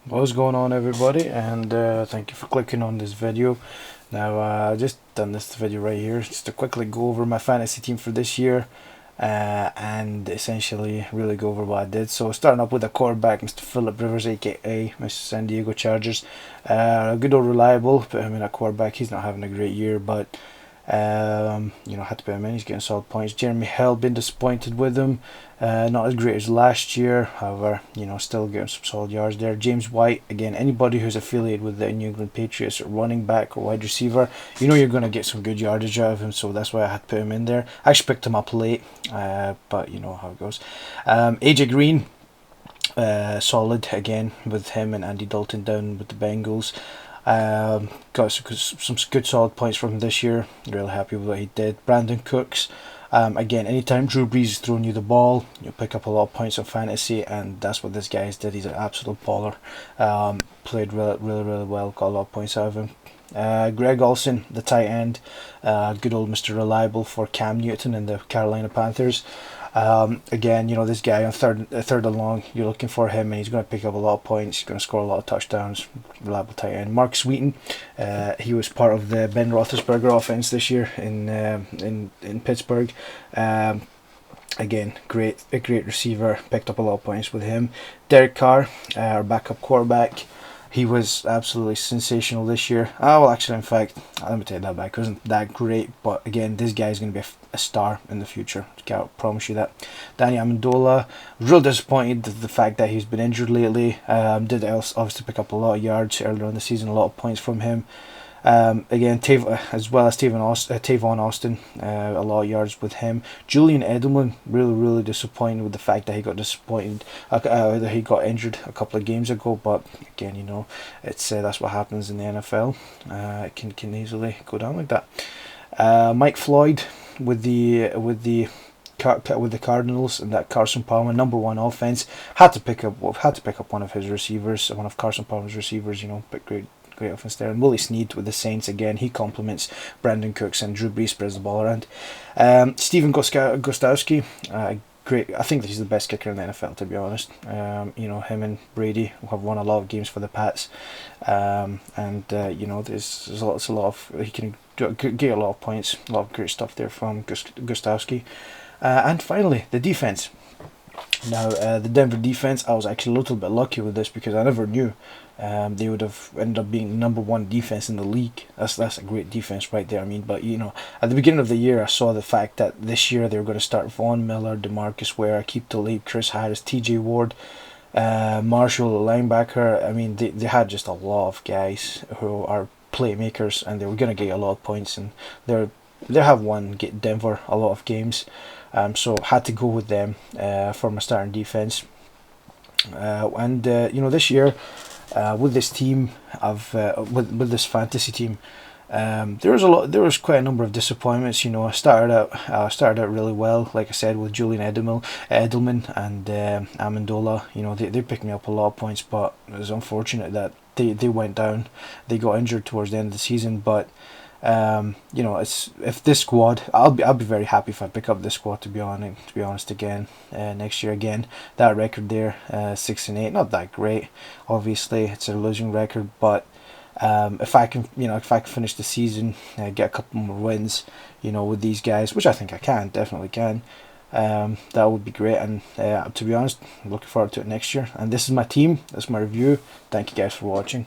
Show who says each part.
Speaker 1: What's going on, everybody, and thank you for clicking on this video. Now I just done this video right here just to quickly go over my fantasy team for this year, and essentially really go over what I did. So starting up with a quarterback, Mr. Philip Rivers, aka Mr. San Diego Chargers. Good old reliable, but I mean a quarterback, he's not having a great year, but had to put him in. He's getting solid points. Jeremy Hill, been disappointed with him. Not as great as last year, however, still getting some solid yards there. James White, again, anybody who's affiliated with the New England Patriots, running back or wide receiver, you're going to get some good yardage out of him, so that's why I had to put him in there. I actually picked him up late, but you know how it goes. AJ Green, solid again with him and Andy Dalton down with the Bengals. Got some good solid points from him this year. Really happy with what he did. Brandon Cooks, again, anytime Drew Brees is throwing you the ball, you pick up a lot of points on fantasy, and that's what this guy did. He's an absolute baller. Played really well. Got a lot of points out of him. Greg Olsen, the tight end, good old Mr. Reliable for Cam Newton and the Carolina Panthers. Again, this guy on third and long, you're looking for him, and he's going to pick up a lot of points. He's going to score a lot of touchdowns. Reliable tight end. Mark Sweeten, he was part of the Ben Roethlisberger offense this year in Pittsburgh. Again, a great receiver. Picked up a lot of points with him. Derek Carr, our backup quarterback. He was absolutely sensational this year. Well, actually, in fact, let me take that back. It wasn't that great, but again, this guy is going to be a star in the future. I can't promise you that. Danny Amendola, real disappointed with the fact that he's been injured lately. Did obviously pick up a lot of yards earlier in the season, a lot of points from him. Again, as well as Tavon Austin, a lot of yards with him. Julian Edelman, really disappointed with the fact that he got that he got injured a couple of games ago. But again, it's that's what happens in the NFL. It can easily go down like that. Mike Floyd with the Cardinals and that Carson Palmer #1 offense, had to pick up one of his receivers, one of Carson Palmer's receivers. But great offense there. And Willie Snead with the Saints, again, he complements Brandon Cooks, and Drew Brees spreads the ball around. Steven Gostkowski, great. I think he's the best kicker in the NFL, to be honest. Him and Brady have won a lot of games for the Pats, there's a lot of, he can get a lot of points, a lot of great stuff there from Gostkowski. And finally, the defense. Now, the Denver defense, I was actually a little bit lucky with this because I never knew they would have ended up being #1 defense in the league. That's a great defense right there. But at the beginning of the year, I saw the fact that this year they were going to start Von Miller, DeMarcus Ware, Aqib Talib, Chris Harris, T.J. Ward, Marshall, the linebacker. They had just a lot of guys who are playmakers, and they were going to get a lot of points, and they have won Denver a lot of games. So had to go with them for my starting defense. This year, with this team with this fantasy team, there was quite a number of disappointments. I started out really well, like I said, with Julian Edelman and Amendola. They picked me up a lot of points, but it was unfortunate that they went down. They got injured towards the end of the season, but if this squad, I'll be very happy if I pick up this squad, to be honest again, next year again. That record there, 6-8, not that great. Obviously, it's a losing record, but if I can finish the season, get a couple more wins, with these guys, which I think I definitely can. That would be great, and to be honest, I'm looking forward to it next year. And this is my team. That's my review. Thank you guys for watching.